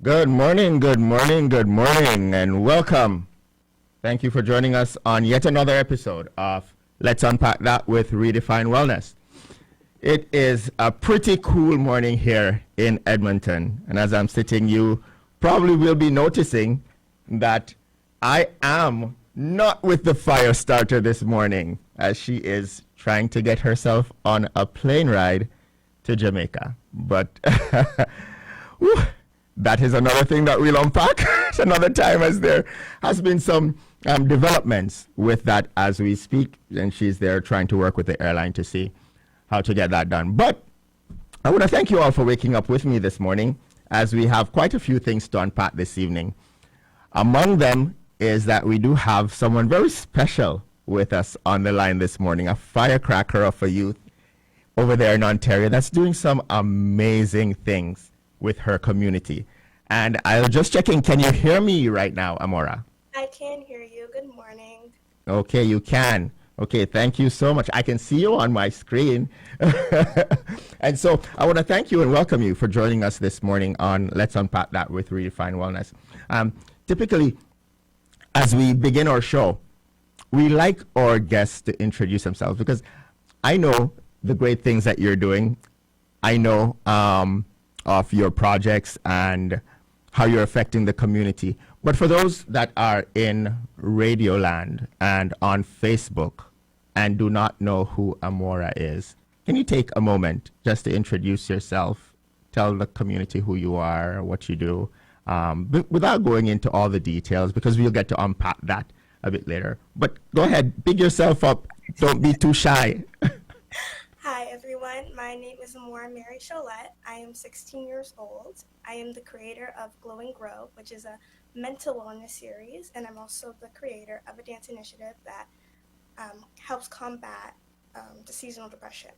Good morning, good morning, good morning, and welcome. Thank you for joining us on yet another episode of Let's Unpack That with Redefine Wellness. It is a pretty cool morning here in Edmonton, and as I'm sitting, you probably will be noticing that I am not with the fire starter this morning, as she is trying to get herself on a plane ride to Jamaica. But whew, that is another thing that we'll unpack another time, as there has been some developments with that as we speak, and she's there trying to work with the airline to see how to get that done. But I want to thank you all for waking up with me this morning, as we have quite a few things to unpack this evening. Among them is that we do have someone very special with us on the line this morning, a firecracker of a youth over there in Ontario that's doing some amazing things with her community. And I'll just check in. Can you hear me right now, Amora? I can hear you. Good morning. Okay, you can. Okay, thank you so much. I can see you on my screen. And so I want to thank you and welcome you for joining us this morning on Let's Unpack That with Redefine Wellness. Typically, as we begin our show, we like our guests to introduce themselves, because I know the great things that you're doing. I know of your projects and how you're affecting the community. But for those that are in Radioland and on Facebook and do not know who Amora is, can you take a moment just to introduce yourself, tell the community who you are, what you do, without going into all the details, because we'll get to unpack that a bit later. But go ahead, big yourself up. Don't be too shy. Hi, everyone. My name is Amora Marryshow. I am 16 years old. I am the creator of Glow and Grow, which is a mental wellness series, and I'm also the creator of a dance initiative that helps combat the seasonal depression.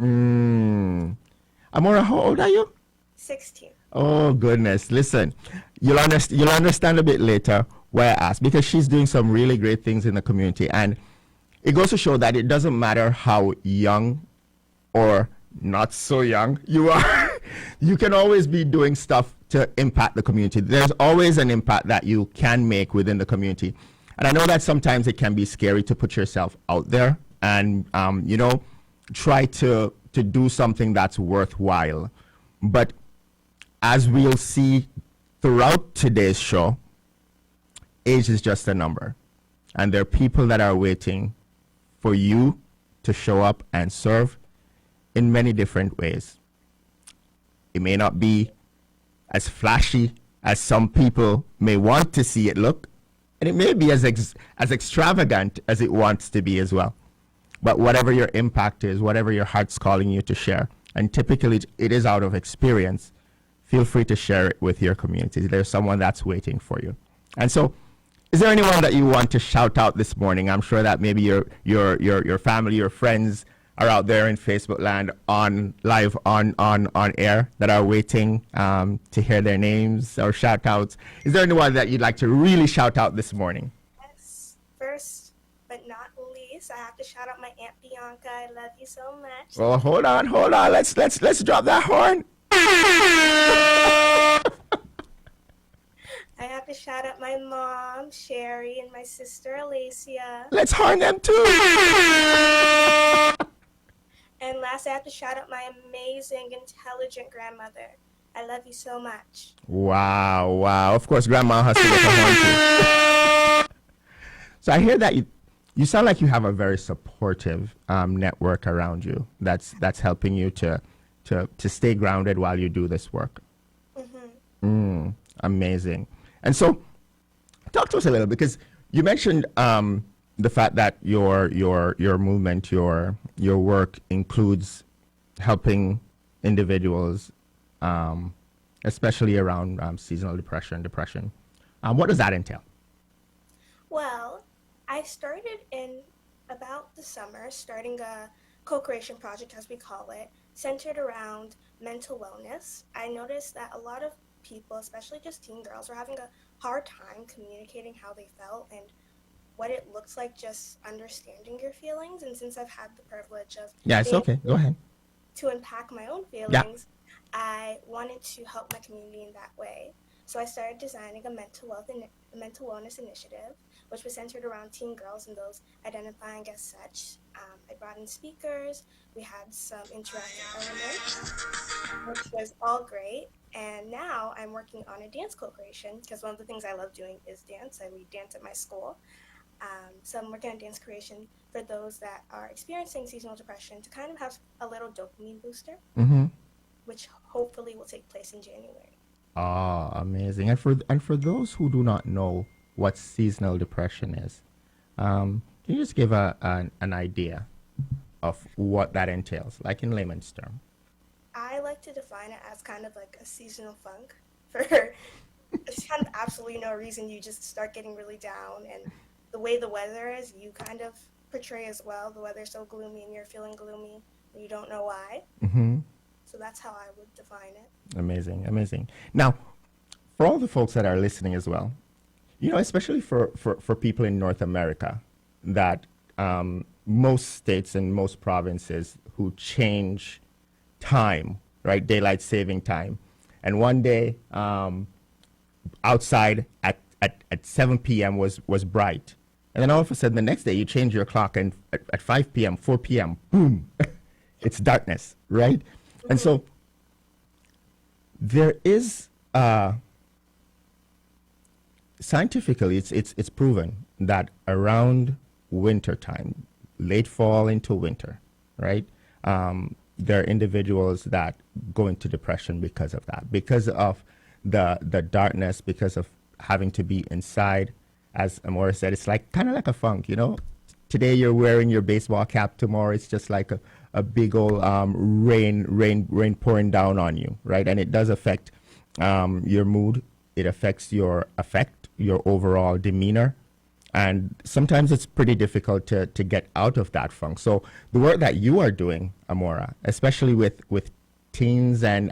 Amora, how old are you? 16. Oh, goodness. Listen, you'll understand a bit later why I asked, because she's doing some really great things in the community. And it goes to show that it doesn't matter how young or not so young you are. You can always be doing stuff to impact the community. There's always an impact that you can make within the community. And I know that sometimes it can be scary to put yourself out there and, try to do something that's worthwhile. But as we'll see throughout today's show, age is just a number. And there are people that are waiting for you to show up and serve in many different ways. It may not be as flashy as some people may want to see it look, and it may be as extravagant as it wants to be as well. But whatever your impact is, whatever your heart's calling you to share, and typically it is out of experience, feel free to share it with your community. There's someone that's waiting for you. And so, is there anyone that you want to shout out this morning? I'm sure that maybe your family, your friends are out there in Facebook land on live on air that are waiting to hear their names or shout outs. Is there anyone that you'd like to really shout out this morning? Yes. First, but not least, I have to shout out my Aunt Bianca. I love you so much. Well, hold on. Let's drop that horn. I have to shout out my mom, Sherry, and my sister, Alicia. Let's horn them too. And last, I have to shout out my amazing, intelligent grandmother. I love you so much. Wow. Of course, Grandma has to get a horn too. So I hear that you sound like you have a very supportive network around you that's helping you to stay grounded while you do this work. Amazing. And so, talk to us a little, because you mentioned the fact that your movement, your work includes helping individuals, especially around seasonal depression. What does that entail? Well, I started in about the summer, starting a co-creation project, as we call it, centered around mental wellness. I noticed that a lot of people, especially just teen girls, were having a hard time communicating how they felt and what it looks like just understanding your feelings. And since I've had the privilege of Yeah, it's okay. Go ahead. to unpack my own Yeah. feelings, I wanted to help my community in that way. So I started designing a mental wellness initiative, which was centered around teen girls and those identifying as such. I brought in speakers. We had some interactive elements, which was all great. And now I'm working on a dance co-creation because one of the things I love doing is dance. I lead dance at my school. So I'm working on dance creation for those that are experiencing seasonal depression to kind of have a little dopamine booster, Mm-hmm. which hopefully will take place in January. Ah, amazing. And for those who do not know what seasonal depression is, can you just give an idea of what that entails, like in layman's term? I like to define it as kind of like a seasonal funk for it's kind of absolutely no reason. You just start getting really down, and the way the weather is, you kind of portray as well. The weather's so gloomy and you're feeling gloomy and you don't know why. Mm-hmm. So that's how I would define it. Amazing, amazing. Now, for all the folks that are listening as well, especially for people in North America, that most states and most provinces who change time, right, daylight saving time, and one day outside at 7 p.m. was bright, and then all of a sudden the next day you change your clock and at 5 p.m., 4 p.m., boom, it's darkness, right? And so there is scientifically it's proven that around winter time, late fall into winter, right? There are individuals that go into depression because of that, because of the darkness, because of having to be inside. As Amora said, it's like kind of like a funk, Today you're wearing your baseball cap, tomorrow it's just like a big old rain pouring down on you, right? And it does affect your mood. It affects your overall demeanor. And sometimes it's pretty difficult to get out of that funk. So the work that you are doing, Amora, especially with teens and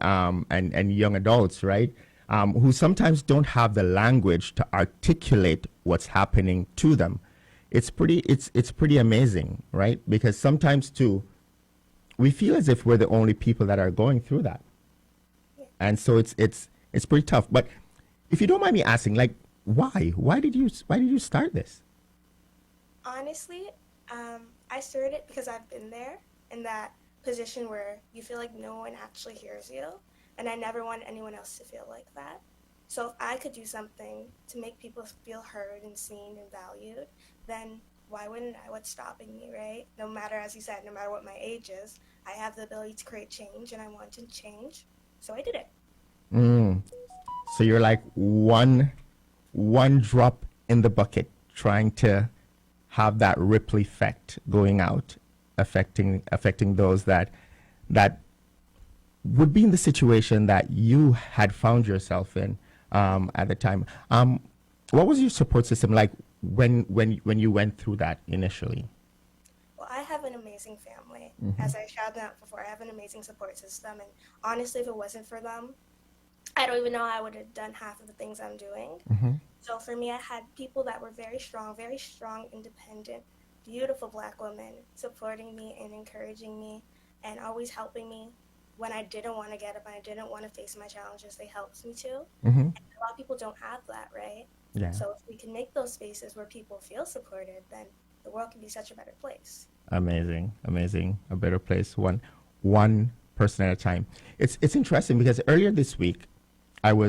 young adults, right, who sometimes don't have the language to articulate what's happening to them, it's pretty amazing, right? Because sometimes too, we feel as if we're the only people that are going through that, and so it's pretty tough. But if you don't mind me asking, like, why did you start this? Honestly, I started it because I've been there in that position where you feel like no one actually hears you, and I never want anyone else to feel like that. So if I could do something to make people feel heard and seen and valued, then why wouldn't I? What's stopping me, right? No matter, as you said, no matter what my age is, I have the ability to create change, and I want to change, so I did it. Mm. So you're like one drop in the bucket, trying to have that ripple effect going out, affecting those that would be in the situation that you had found yourself in at the time. What was your support system like when you went through that initially? Well, I have an amazing family. As I shouted out before, I have an amazing support system, and honestly, if it wasn't for them, I don't even know I would have done half of the things I'm doing. Mm-hmm. So for me, I had people that were very strong, independent, beautiful Black women supporting me and encouraging me and always helping me when I didn't want to get up and I didn't want to face my challenges. They helped me to. Mm-hmm. And a lot of people don't have that, right? Yeah. So if we can make those spaces where people feel supported, then the world can be such a better place. Amazing. A better place, one person at a time. It's interesting because earlier this week, I'm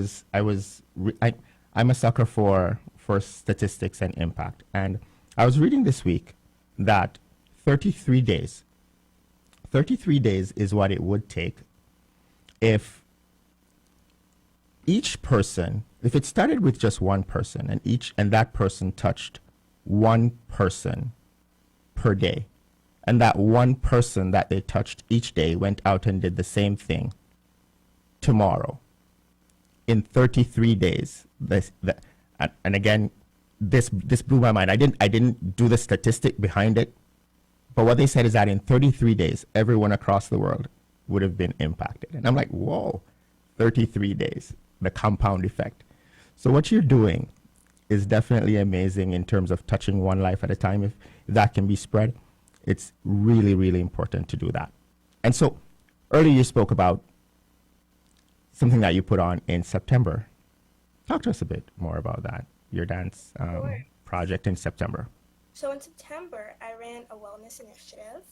a sucker for statistics and impact, and I was reading this week that 33 days is what it would take if each person, if it started with just one person and that person touched one person per day, and that one person that they touched each day went out and did the same thing tomorrow, in 33 days, and again, this blew my mind. I didn't do the statistic behind it, but what they said is that in 33 days, everyone across the world would have been impacted. And I'm like, whoa, 33 days, the compound effect. So what you're doing is definitely amazing in terms of touching one life at a time. If that can be spread, it's really, really important to do that. And so earlier you spoke about something that you put on in September. Talk to us a bit more about that, your dance Sure. project in September. So in September, I ran a wellness initiative.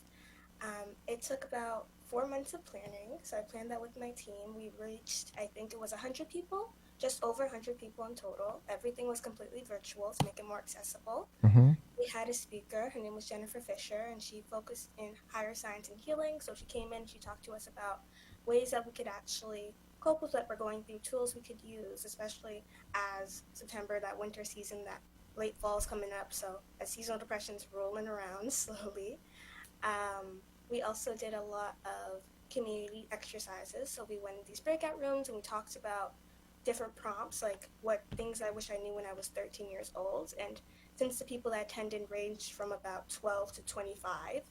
It took about 4 months of planning. So I planned that with my team. We reached, I think it was 100 people, just over 100 people in total. Everything was completely virtual to make it more accessible. Mm-hmm. We had a speaker. Her name was Jennifer Fisher, and she focused in higher science and healing. So she came in, she talked to us about ways that we could actually cope with what we're going through, tools we could use, especially as September, that winter season, that late fall is coming up. So as seasonal depression's rolling around slowly. We also did a lot of community exercises. So we went in these breakout rooms and we talked about different prompts, like what things I wish I knew when I was 13 years old. And since the people that attended ranged from about 12 to 25,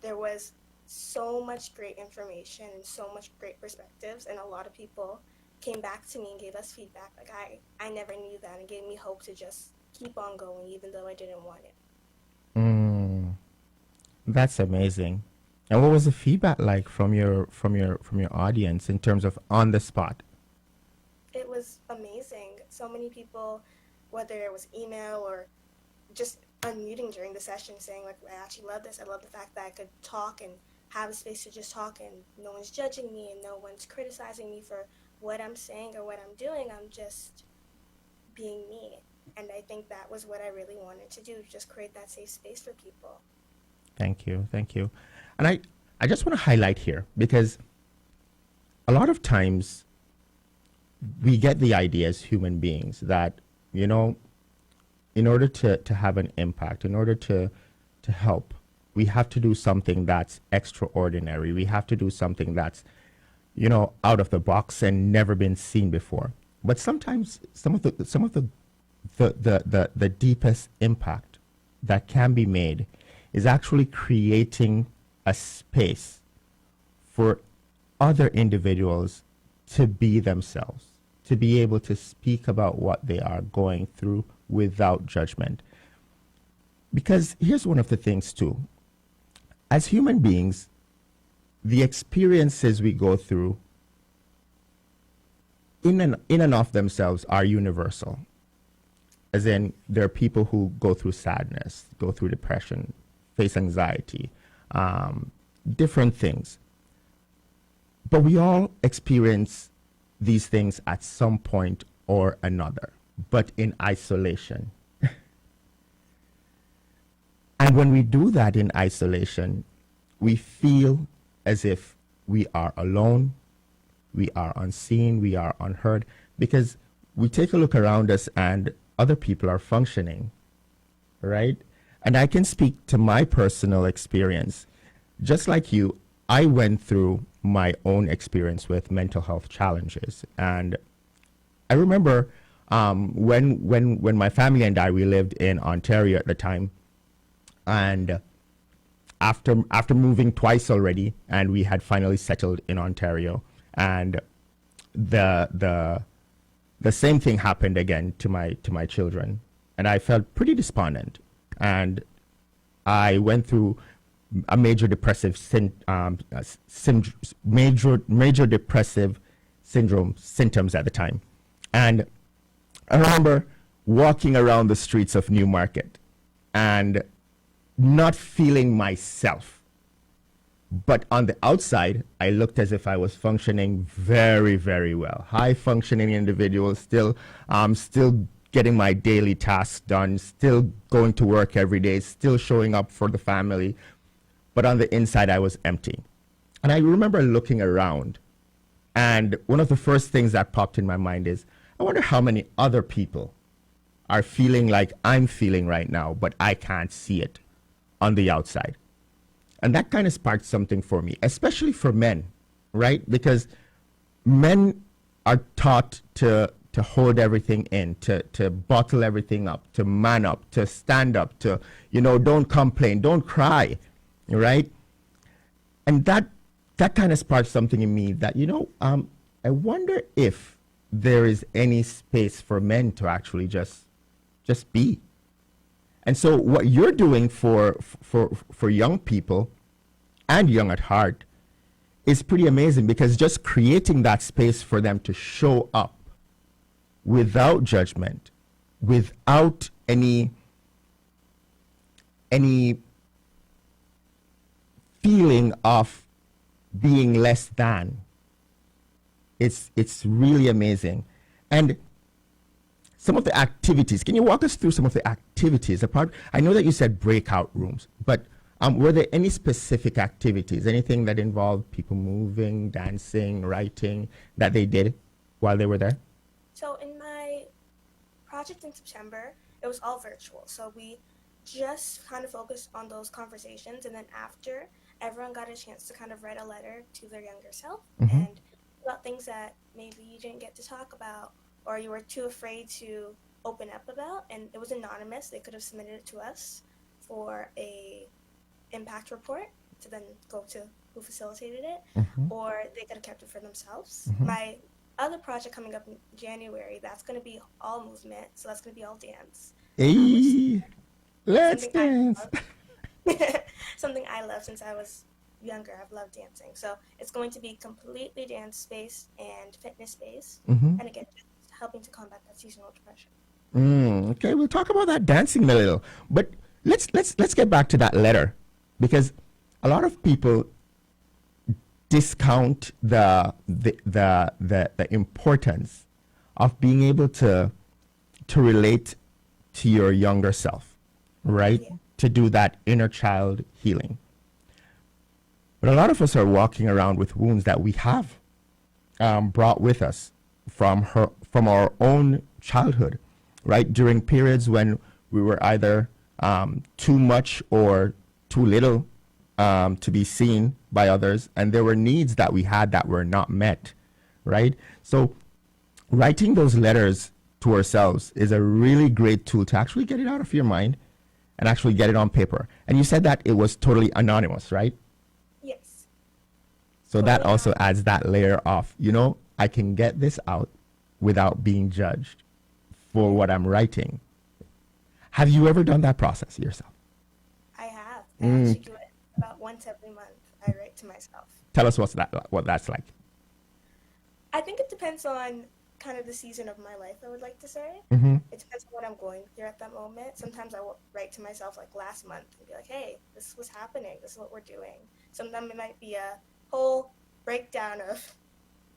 there was so much great information and so much great perspectives. And a lot of people came back to me and gave us feedback. Like, I never knew that, and gave me hope to just keep on going, even though I didn't want it. Mm, that's amazing. And what was the feedback like from your audience in terms of on the spot? It was amazing. So many people, whether it was email or just unmuting during the session, saying like, I actually love this. I love the fact that I could talk and have a space to just talk, and no one's judging me and no one's criticizing me for what I'm saying or what I'm doing. I'm just being me. And I think that was what I really wanted to do, just create that safe space for people. Thank you, thank you. And I just want to highlight here because a lot of times we get the idea as human beings that, you know, in order to have an impact, in order to help, we have to do something that's extraordinary. We have to do something that's, you know, out of the box and never been seen before. But sometimes some of the deepest impact that can be made is actually creating a space for other individuals to be themselves, to be able to speak about what they are going through without judgment. Because here's one of the things too. As human beings, the experiences we go through in and of themselves are universal. As in, there are people who go through sadness, go through depression, face anxiety, different things. But we all experience these things at some point or another, but in isolation. And when we do that in isolation, we feel as if we are alone, we are unseen, we are unheard, because we take a look around us and other people are functioning, right? And I can speak to my personal experience. Just like you, I went through my own experience with mental health challenges. And I remember when my family and I, we lived in Ontario at the time. And after moving twice already, and we had finally settled in Ontario, and the same thing happened again to my children, and I felt pretty despondent, and I went through a major depressive major depressive syndrome symptoms at the time, and I remember walking around the streets of Newmarket and not feeling myself. But on the outside, I looked as if I was functioning very, very well. High functioning individual, still getting my daily tasks done, still going to work every day, still showing up for the family. But on the inside, I was empty. And I remember looking around, and one of the first things that popped in my mind is, I wonder how many other people are feeling like I'm feeling right now, but I can't see it on the outside. And that kind of sparked something for me, especially for men, right? Because men are taught to hold everything in, to bottle everything up, to man up, to stand up, to, you know, don't complain, don't cry, right? And that kind of sparked something in me that, you know, I wonder if there is any space for men to actually just be. And so what you're doing for young people and young at heart is pretty amazing, because just creating that space for them to show up without judgment, without any feeling of being less than. It's really amazing. And some of the activities, can you walk us through some of the activities? Apart, I know that you said breakout rooms, but were there any specific activities, anything that involved people moving, dancing, writing, that they did while they were there? So in my project in September, it was all virtual. So we just kind of focused on those conversations, and then after, everyone got a chance to kind of write a letter to their younger self and about things that maybe you didn't get to talk about or you were too afraid to open up about. And it was anonymous. They could have submitted it to us for a impact report to then go to who facilitated it, or they could have kept it for themselves. My other project coming up in January, that's going to be all movement, so that's going to be all dance. Hey, let's something dance. Something I love since I was younger. I've loved dancing. So it's going to be completely dance-based and fitness-based. And again, just helping to combat that seasonal depression. Okay, we'll talk about that dancing a little. But let's get back to that letter, because a lot of people discount the importance of being able to relate to your younger self, right? Yeah. To do that inner child healing. But a lot of us are walking around with wounds that we have brought with us from our own childhood, right? During periods when we were either too much or too little to be seen by others, and there were needs that we had that were not met, right? So writing those letters to ourselves is a really great tool to actually get it out of your mind and actually get it on paper. And you said that it was totally anonymous, right? Yes. So that also adds that layer of, I can get this out without being judged for what I'm writing. Have you ever done that process yourself? I have. I actually do it about once every month. I write to myself. Tell us what that's like. I think it depends on kind of the season of my life, I would like to say. It depends on what I'm going through at that moment. Sometimes I will write to myself like last month and be like, hey, this was happening. This is what we're doing. Sometimes it might be a whole breakdown of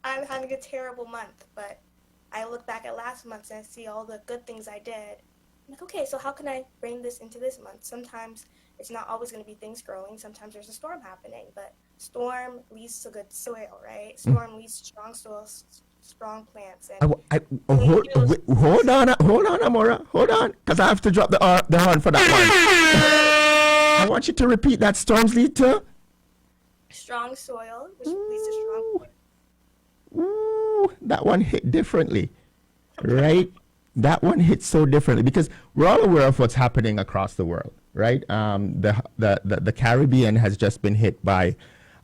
I'm having a terrible month, but I look back at last month and I see all the good things I did. I'm like, okay, so how can I bring this into this month? Sometimes it's not always going to be things growing. Sometimes there's a storm happening, but storm leads to good soil, right? Storm leads to strong soil, strong plants. And Hold on, Amora, hold on, because I have to drop the horn for that one. I want you to repeat that. Storms lead to strong soil, which leads to strong plants. Ooh, that one hit differently, right? That one hit so differently because we're all aware of what's happening across the world, right? The Caribbean has just been hit by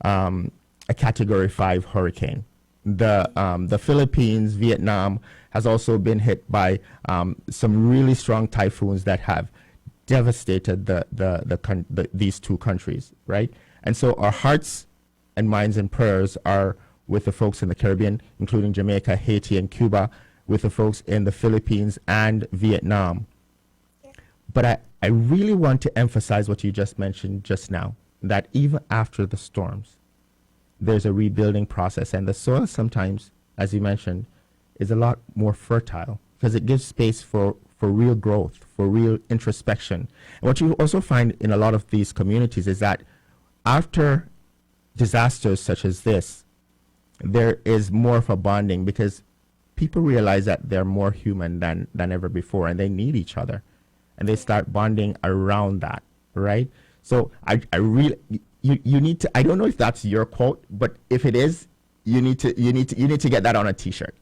a Category 5 hurricane. The Philippines, Vietnam has also been hit by some really strong typhoons that have devastated these two countries, right? And so our hearts and minds and prayers are with the folks in the Caribbean, including Jamaica, Haiti, and Cuba, with the folks in the Philippines and Vietnam. Yeah. But I really want to emphasize what you just mentioned just now, that even after the storms, there's a rebuilding process. And the soil sometimes, as you mentioned, is a lot more fertile because it gives space for real growth, for real introspection. And what you also find in a lot of these communities is that after disasters such as this, there is more of a bonding because people realize that they're more human than ever before and they need each other. And they start bonding around that, right? So I really, you need to, I don't know if that's your quote, but if it is, you need to get that on a t-shirt.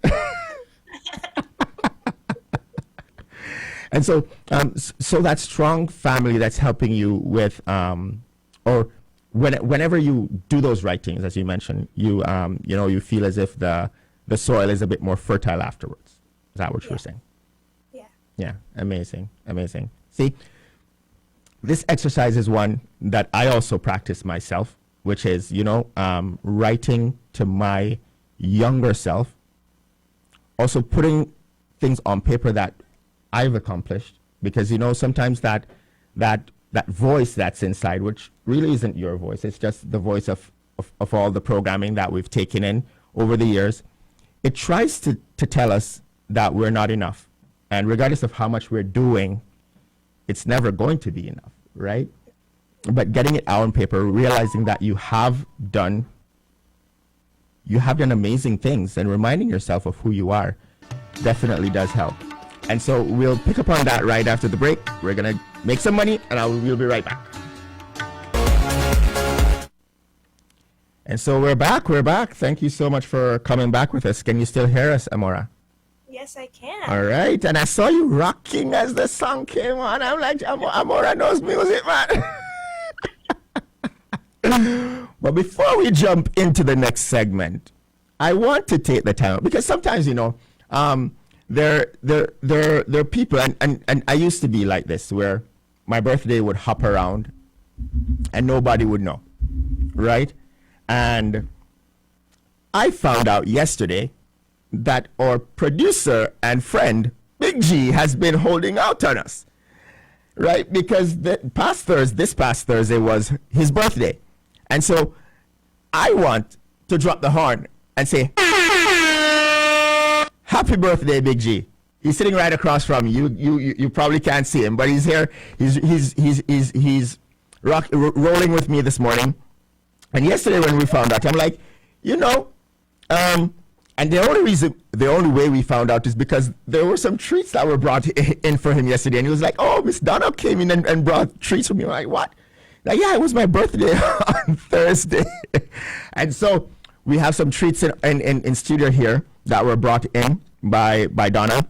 And so, so that strong family that's helping you with, or whenever you do those writings, as you mentioned, you feel as if the soil is a bit more fertile afterwards. Is that what you were saying? Yeah. Yeah. Amazing. See, this exercise is one that I also practice myself. which is, writing to my younger self, also putting things on paper that I've accomplished, because, sometimes that voice that's inside, which really isn't your voice, it's just the voice of all the programming that we've taken in over the years. It tries to tell us that we're not enough. And regardless of how much we're doing, it's never going to be enough, right? But getting it out on paper, realizing that you have done amazing things, and reminding yourself of who you are definitely does help. And so we'll pick up on that right after the break. We're going to make some money, and we'll be right back. And so we're back. Thank you so much for coming back with us. Can you still hear us, Amora? Yes, I can. All right. And I saw you rocking as the song came on. I'm like, Amora knows music, man. But before we jump into the next segment, I want to take the time, because sometimes, there are people, and I used to be like this, where my birthday would hop around and nobody would know, right? And I found out yesterday that our producer and friend, Big G, has been holding out on us, right? Because this past Thursday was his birthday. And so I want to drop the horn and say, happy birthday, Big G. He's sitting right across from you. You probably can't see him, but he's here. He's rolling with me this morning. And yesterday when we found out, I'm like, and the only way we found out is because there were some treats that were brought in for him yesterday. And he was like, oh, Miss Donna came in and brought treats for me. I'm like, what? Like, yeah, it was my birthday on Thursday. And so we have some treats in studio here that were brought in by Donna.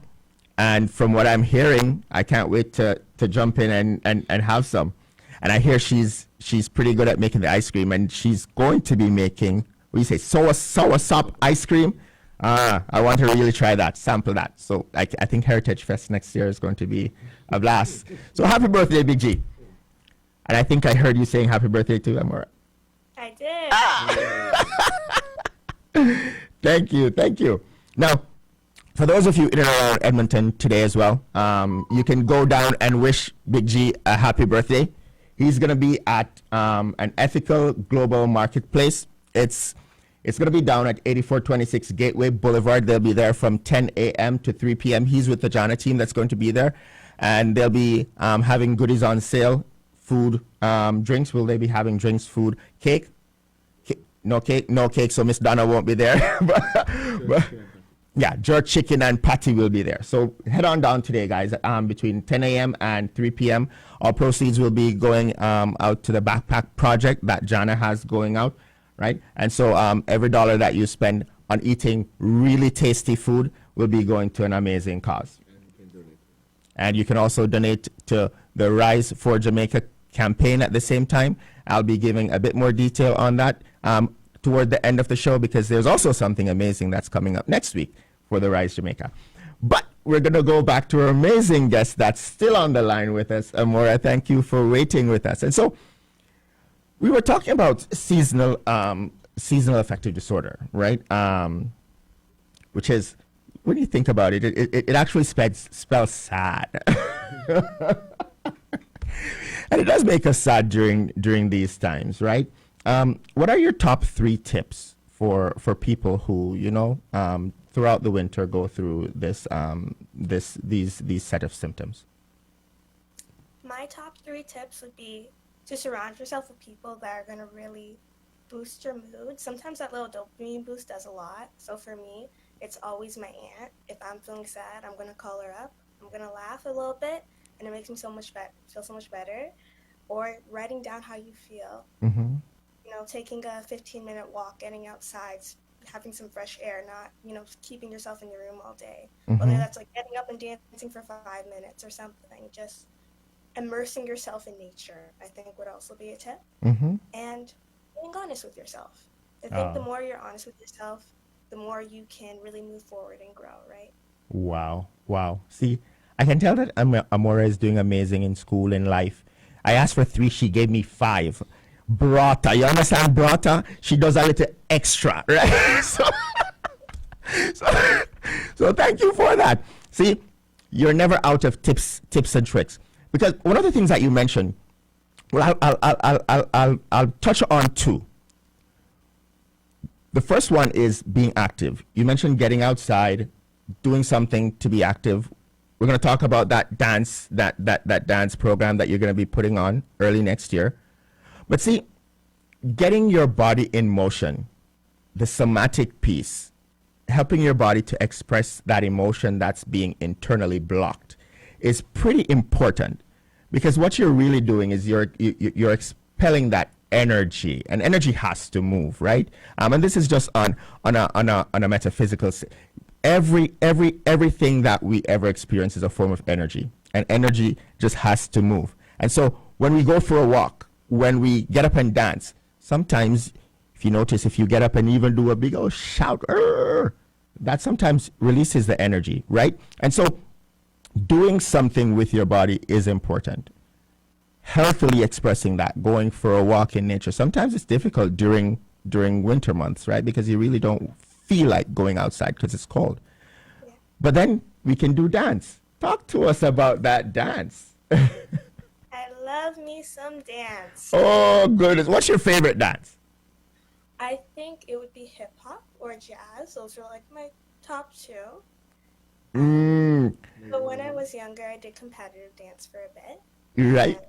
And from what I'm hearing, I can't wait to jump in and have some. And I hear she's pretty good at making the ice cream, and she's going to be making, what do you say, sour sop ice cream. I want to really try that, sample that. So I think Heritage Fest next year is going to be a blast. So happy birthday, Big G. And I think I heard you saying happy birthday to Amora. I did. Thank you. Now, for those of you in and around Edmonton today as well, you can go down and wish Big G a happy birthday. He's going to be at an ethical global marketplace. It's going to be down at 8426 Gateway Boulevard. They'll be there from 10 a.m. to 3 p.m. He's with the Jana team that's going to be there. And they'll be having goodies on sale, food, drinks. Will they be having drinks, food, cake? No cake, so Miss Donna won't be there. but yeah, jerk chicken and patty will be there. So head on down today, guys, between 10 a.m. and 3 p.m. All proceeds will be going out to the backpack project that Jana has going out, right? And so every dollar that you spend on eating really tasty food will be going to an amazing cause. And you can also donate to the Rise for Jamaica campaign at the same time. I'll be giving a bit more detail on that toward the end of the show, because there's also something amazing that's coming up next week for the Rise Jamaica. But we're going to go back to our amazing guest that's still on the line with us. Amora, thank you for waiting with us. And so we were talking about seasonal affective disorder, right? Which is, when you think about it, it actually spells sad. And it does make us sad during these times, right? What are your top 3 tips for people who, throughout the winter go through these set of symptoms? My top 3 tips would be to surround yourself with people that are going to really boost your mood. Sometimes that little dopamine boost does a lot. So for me, it's always my aunt. If I'm feeling sad, I'm going to call her up. I'm going to laugh a little bit, and it makes me feel so much better. Or writing down how you feel. Mm-hmm. Taking a 15-minute walk, getting outside, having some fresh air, not, keeping yourself in your room all day. Mm-hmm. Whether that's like getting up and dancing for 5 minutes or something, just immersing yourself in nature, I think would also be a tip. Mm-hmm. And being honest with yourself. I think the more you're honest with yourself, the more you can really move forward and grow, right? Wow. See, I can tell that Amora is doing amazing in school and life. I asked for 3, she gave me 5. Brata. You understand brata? She does a little extra, right? So, so thank you for that. See, you're never out of tips and tricks. Because one of the things that you mentioned, well, I'll touch on two. The first one is being active. You mentioned getting outside, doing something to be active. We're going to talk about that dance, that dance program that you're going to be putting on early next year. But see, getting your body in motion, the somatic piece, helping your body to express that emotion that's being internally blocked is pretty important, because what you're really doing is you're expelling that energy, and energy has to move, right? And this is just on a metaphysical. Everything that we ever experience is a form of energy, and energy just has to move. And so when we go for a walk, when we get up and dance, sometimes, if you notice, if you get up and even do a big old shout, that sometimes releases the energy, right? And so doing something with your body is important. Healthily expressing that, going for a walk in nature. Sometimes it's difficult during winter months, right? Because you really don't feel like going outside because it's cold. Yeah. But then we can do dance. Talk to us about that dance. I love me some dance. Oh, goodness. What's your favorite dance? I think it would be hip hop or jazz. Those are like my top two. But when I was younger, I did competitive dance for a bit. Right.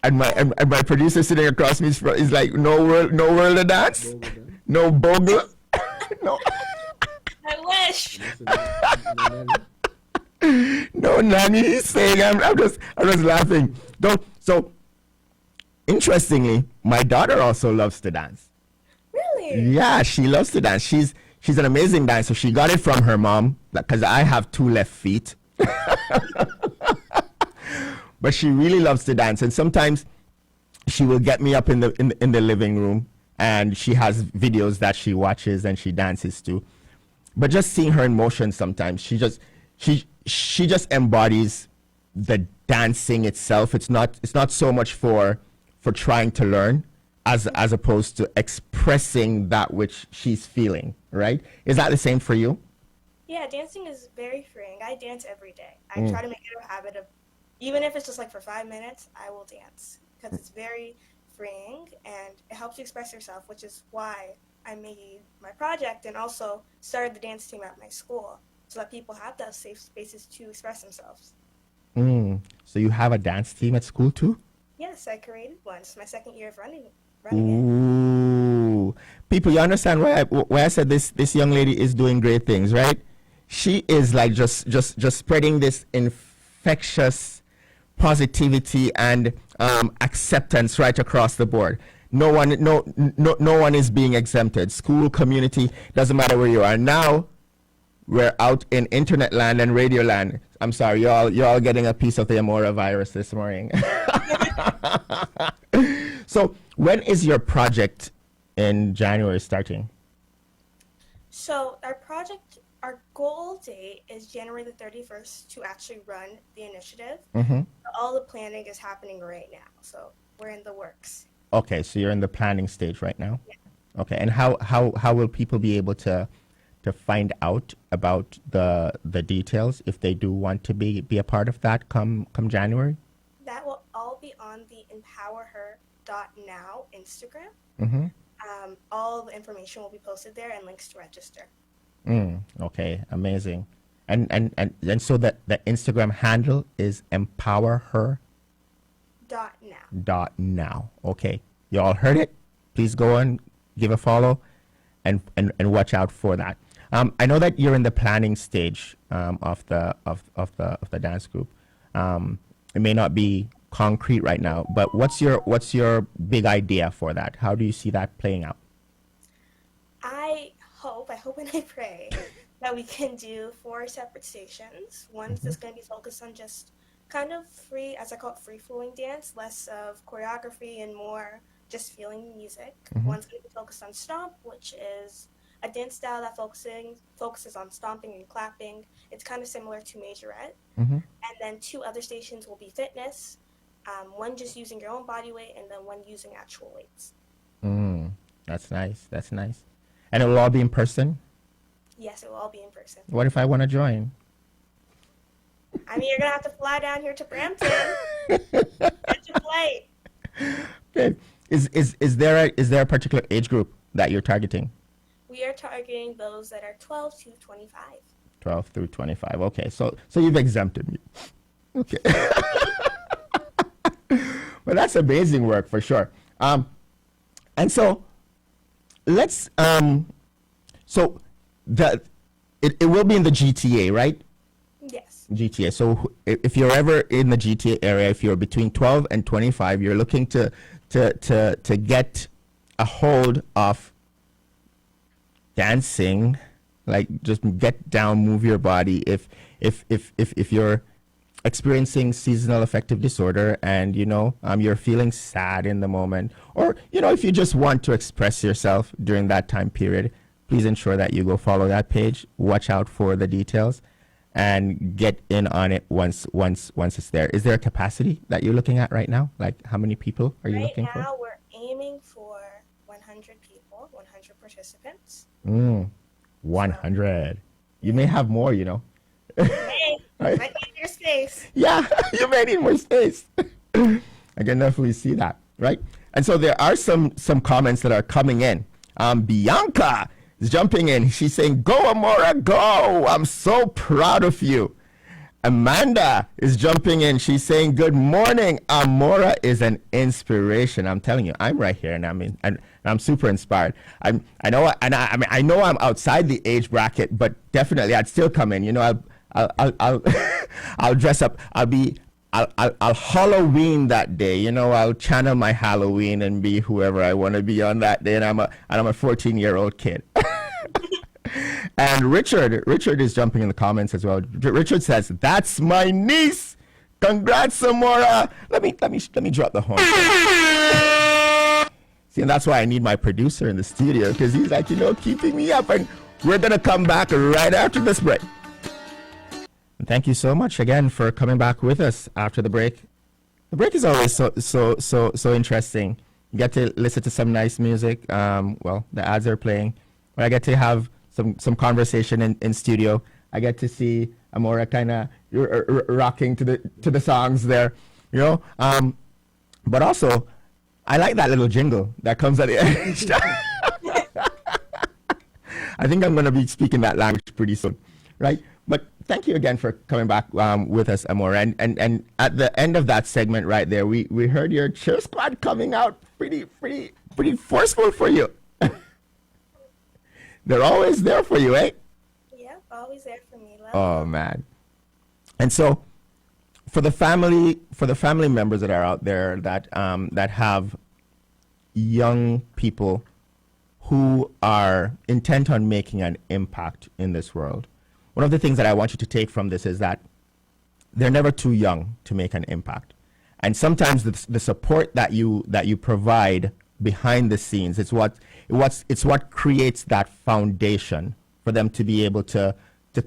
And my producer sitting across me is like, no world of dance? No bogle? No. I wish. No nanny. He's saying I'm just laughing. Don't. So interestingly, my daughter also loves to dance. Really? Yeah, she loves to dance. She's an amazing dancer. She got it from her mom, because I have two left feet. But she really loves to dance, and sometimes she will get me up in the living room, and she has videos that she watches and she dances to. But just seeing her in motion, sometimes she just embodies the dancing itself. It's not so much for trying to learn, as opposed to expressing that which she's feeling, right? Is that the same for you? Yeah, dancing is very freeing. I dance every day. I try to make it a habit of, even if it's just like for 5 minutes, I will dance, because it's very freeing and it helps you express yourself, which is why I made my project and also started the dance team at my school, so that people have those safe spaces to express themselves. So you have a dance team at school too? Yes, I created one. It's my second year of running it. Ooh. People, you understand why I said this young lady is doing great things, right? She is like just spreading this infectious positivity and acceptance right across the board. No one is being exempted. School, community, doesn't matter where you are. Now we're out in internet land and radio land. I'm sorry, you're all getting a piece of the Amora virus this morning. So when is your project in January starting? So our goal date is January the 31st to actually run the initiative. All the planning is happening right now, so we're in the works. Okay, so you're in the planning stage right now? Yeah. Okay, and how will people be able to find out about the details if they do want to be a part of that come January? That will all be on the empowerher.now Instagram. All the information will be posted there and links to register. Okay, amazing. And so the Instagram handle is empowerher.now. .now. Okay, you all heard it. Please go on, give a follow, and watch out for that. I know that you're in the planning stage of the dance group. It may not be concrete right now, but what's your big idea for that? How do you see that playing out? I hope and I pray that we can do 4 separate stations. One's just going to be focused on just kind of free, as I call it, free-flowing dance, less of choreography and more just feeling the music. One's going to be focused on stomp, which is a dance style that focuses on stomping and clapping. It's kind of similar to majorette. And then 2 other stations will be fitness, one just using your own body weight and then one using actual weights. Mm, that's nice. That's nice. And it will all be in person? Yes, it will all be in person. What if I want to join? I mean, you're going to have to fly down here to Brampton. Catch a flight. Okay. Is there a particular age group that you're targeting? We are targeting those that are 12 to 25. 12 through 25. Okay. So you've exempted me. Okay. Well, that's amazing work for sure. And so let's so it will be in the GTA, right? Yes. GTA. So if you're ever in the GTA area, if you're between 12 and 25, you're looking to get a hold of dancing, like just get down, move your body. If you're experiencing seasonal affective disorder and you're feeling sad in the moment, or if you just want to express yourself during that time period, please ensure that you go follow that page, watch out for the details, and get in on it once it's there. Is there a capacity that you're looking at right now? Like, how many people are you looking for? Right now, we're aiming for 100 people, 100 participants. 100. You may have more, Hey, might need your space. Yeah, you may need more space. I can definitely see that, right? And so there are some comments that are coming in. Bianca is jumping in. She's saying, "Go, Amora, go! I'm so proud of you." Amanda is jumping in. She's saying, "Good morning. Amora is an inspiration." I'm telling you, I'm right here, and I'm super inspired. I know I'm outside the age bracket, but definitely I'd still come in. I'll I'll dress up. I'll Halloween that day. I'll channel my Halloween and be whoever I want to be on that day. And I'm a 14-year-old kid. And Richard is jumping in the comments as well. Richard says, "That's my niece. Congrats, Amora." Let me drop the horn. See, and that's why I need my producer in the studio, because he's like, keeping me up. And we're gonna come back right after this break. And thank you so much again for coming back with us after the break. The break is always so interesting. You get to listen to some nice music. Well, the ads are playing. But I get to have some conversation in studio. I get to see Amora kind of rocking to the songs there, But also, I like that little jingle that comes at the end. I think I'm going to be speaking that language pretty soon, right? But thank you again for coming back with us, Amora. And at the end of that segment right there, we heard your cheer squad coming out pretty forceful for you. They're always there for you, eh? Yeah, always there for me. Oh man. And so for the family members that are out there that have young people who are intent on making an impact in this world, one of the things that I want you to take from this is that they're never too young to make an impact. And sometimes the support that you provide behind the scenes, it's what creates that foundation for them to be able to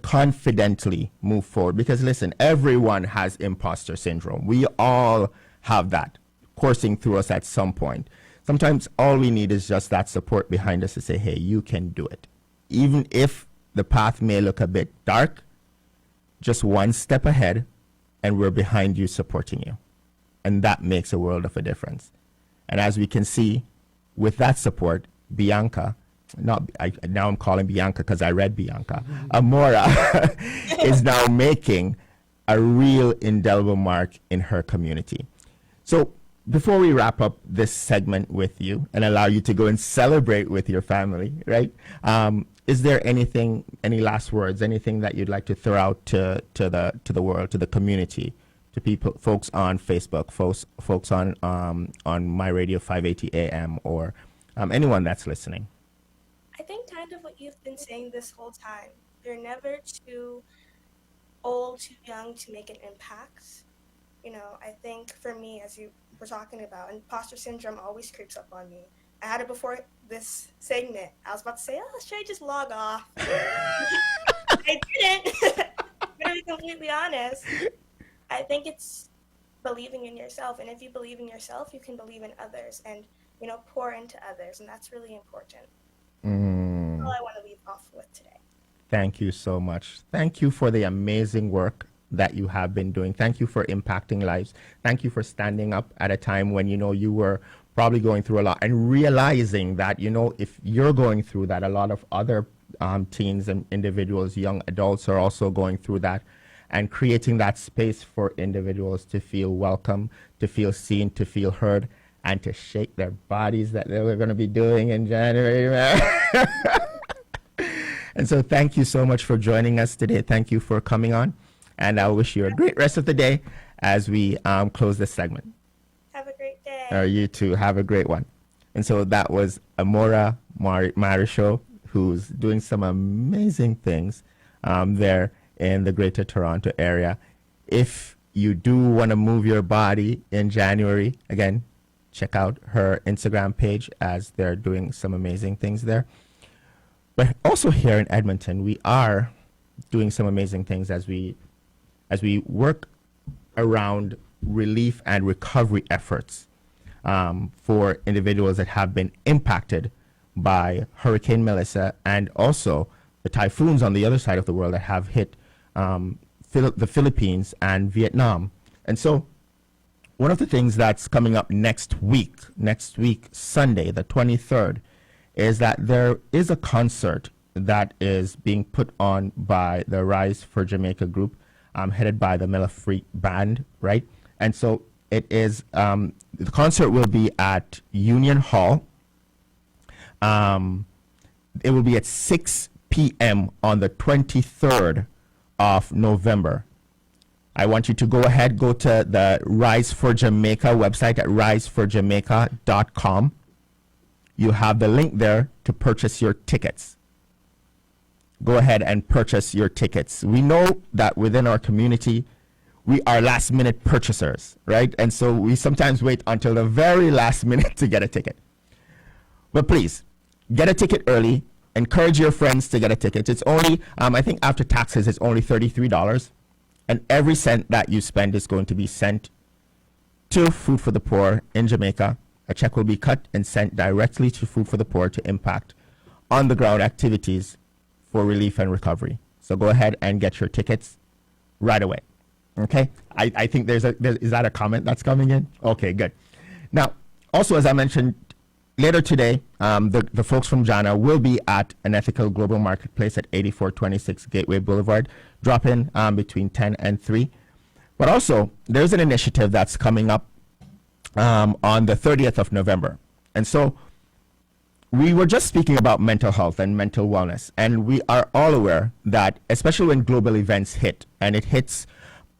confidently move forward. Because listen, everyone has imposter syndrome. We all have that coursing through us at some point. Sometimes all we need is just that support behind us to say, hey, you can do it. Even if the path may look a bit dark, just one step ahead and we're behind you, supporting you. And that makes a world of a difference. And as we can see, with that support, Bianca, now I'm calling Bianca because I read Bianca, Amora is now making a real indelible mark in her community. So before we wrap up this segment with you and allow you to go and celebrate with your family, right? Is there any last words, anything that you'd like to throw out to the world, to the community, to people, folks on Facebook, folks on My Radio 580 AM, or anyone that's listening? I think kind of what you've been saying this whole time. You're never too old, too young to make an impact. I think for me, as you were talking about, imposter syndrome always creeps up on me. I had it before this segment. I was about to say, should I just log off? I didn't. I'm going to be completely honest. I think it's believing in yourself. And if you believe in yourself, you can believe in others and, pour into others. And that's really important. That's all I want to leave off with today. Thank you so much. Thank you for the amazing work that you have been doing. Thank you for impacting lives. Thank you for standing up at a time when, you were probably going through a lot, and realizing that, if you're going through that, a lot of other teens and individuals, young adults are also going through that, and creating that space for individuals to feel welcome, to feel seen, to feel heard, and to shake their bodies that they were going to be doing in January, man. And so thank you so much for joining us today. Thank you for coming on. And I wish you a great rest of the day as we close this segment. Have a great day. You too. Have a great one. And so that was Amora Marryshow, who's doing some amazing things there in the Greater Toronto area. If you do want to move your body in January, again, check out her Instagram page, as they're doing some amazing things there. But also here in Edmonton, we are doing some amazing things as we work around relief and recovery efforts for individuals that have been impacted by Hurricane Melissa, and also the typhoons on the other side of the world that have hit the Philippines and Vietnam. And so one of the things that's coming up next week, Sunday, the 23rd, is that there is a concert that is being put on by the Rise for Jamaica group, headed by the Miller Freak Band, right? And so it is, the concert will be at Union Hall. It will be at 6 p.m. on the 23rd of November. I want you to go ahead, go to the Rise for Jamaica website at riseforjamaica.com. You have the link there to purchase your tickets. Go ahead and purchase your tickets. We know that within our community, we are last minute purchasers, right? And so we sometimes wait until the very last minute to get a ticket. But please, get a ticket early. Encourage your friends to get a ticket. It's only, I think after taxes, it's only $33. And every cent that you spend is going to be sent to Food for the Poor in Jamaica. A check will be cut and sent directly to Food for the Poor to impact on-the-ground activities for relief and recovery. So go ahead and get your tickets right away. Okay? I think is that a comment that's coming in? Okay, good. Now, also, as I mentioned, later today, the folks from Jana will be at an ethical global marketplace at 8426 Gateway Boulevard. Drop in between 10 and 3. But also, there's an initiative that's coming up on the 30th of November. And so we were just speaking about mental health and mental wellness. And we are all aware that, especially when global events hit, and it hits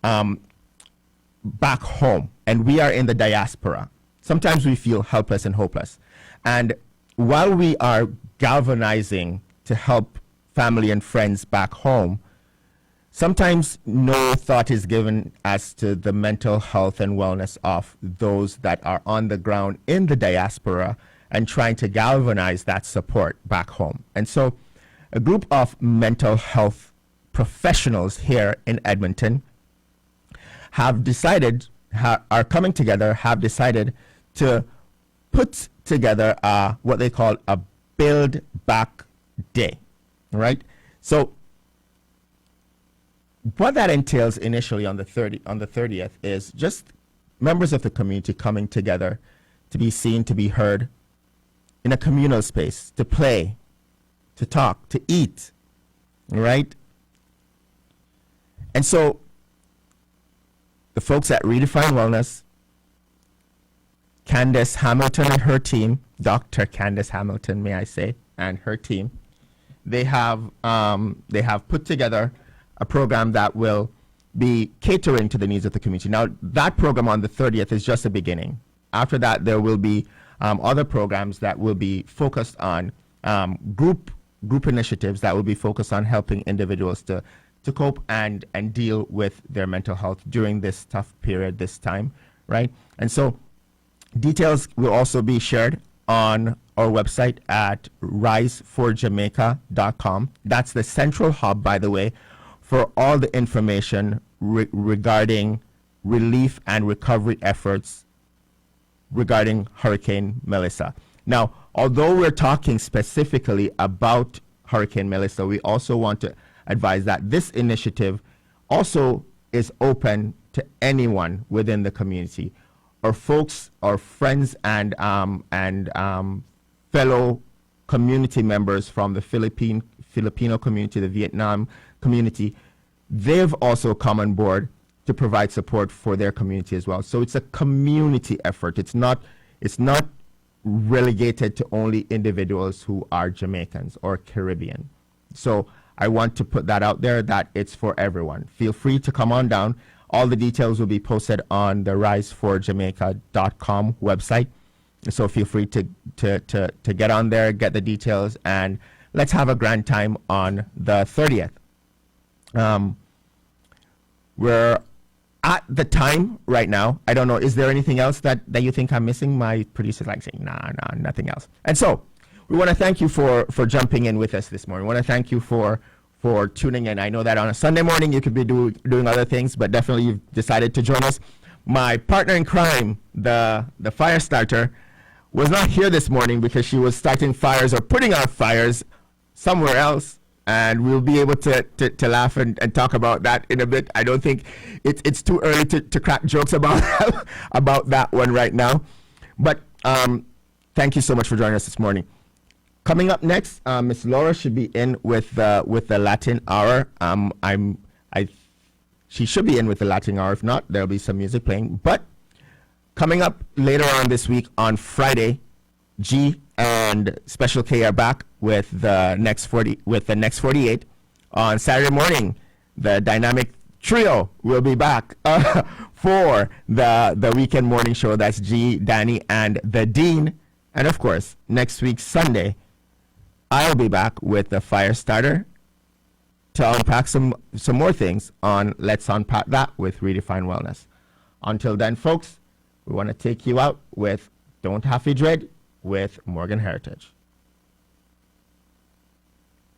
back home, and we are in the diaspora, sometimes we feel helpless and hopeless. And while we are galvanizing to help family and friends back home, sometimes no thought is given as to the mental health and wellness of those that are on the ground in the diaspora and trying to galvanize that support back home. And so a group of mental health professionals here in Edmonton have decided, are coming together, have decided to put together what they call a Build Back Day, right? So what that entails initially on the 30th is just members of the community coming together to be seen, to be heard in a communal space, to play, to talk, to eat, right? And so the folks at Redefine Wellness, Candace Hamilton and her team, Dr. Candace Hamilton, may I say, and her team, they have put together a program that will be catering to the needs of the community. Now, that program on the 30th is just the beginning. After that, there will be other programs that will be focused on group initiatives that will be focused on helping individuals to cope and deal with their mental health during this tough period, this time, right? And so details will also be shared on our website at riseforjamaica.com. That's the central hub, by the way, for all the information regarding relief and recovery efforts regarding Hurricane Melissa. Now, although we're talking specifically about Hurricane Melissa, we also want to advise that this initiative also is open to anyone within the community, or folks, or friends, and fellow community members from the Filipino community, the Vietnam community. They've also come on board to provide support for their community as well. So it's a community effort. It's not relegated to only individuals who are Jamaicans or Caribbean. So I want to put that out there, that it's for everyone. Feel free to come on down. All the details will be posted on the riseforjamaica.com website. So feel free to get on there, get the details, and let's have a grand time on the 30th. We're at the time right now. I don't know. Is there anything else that you think I'm missing? My producer's like saying, nah, nothing else. And so we want to thank you for jumping in with us this morning. We want to thank you for tuning in. I know that on a Sunday morning you could be doing other things, but definitely you've decided to join us. My partner in crime, the fire starter, was not here this morning because she was starting fires or putting out fires somewhere else. And we'll be able to laugh and talk about that in a bit. I don't think it's too early to crack jokes about about that one right now. But thank you so much for joining us this morning. Coming up next, Miss Laura should be in with the Latin hour. She should be in with the Latin hour. If not, there'll be some music playing. But coming up later on this week on Friday, G and Special K are back with the next 48. On Saturday morning, the dynamic trio will be back for the weekend morning show. That's G, Danny, and the Dean. And of course, next week Sunday, I'll be back with the fire starter to unpack some more things on Let's Unpack That with Redefine Wellness. Until then, folks, we want to take you out with Don't Have to Dread with Morgan Heritage.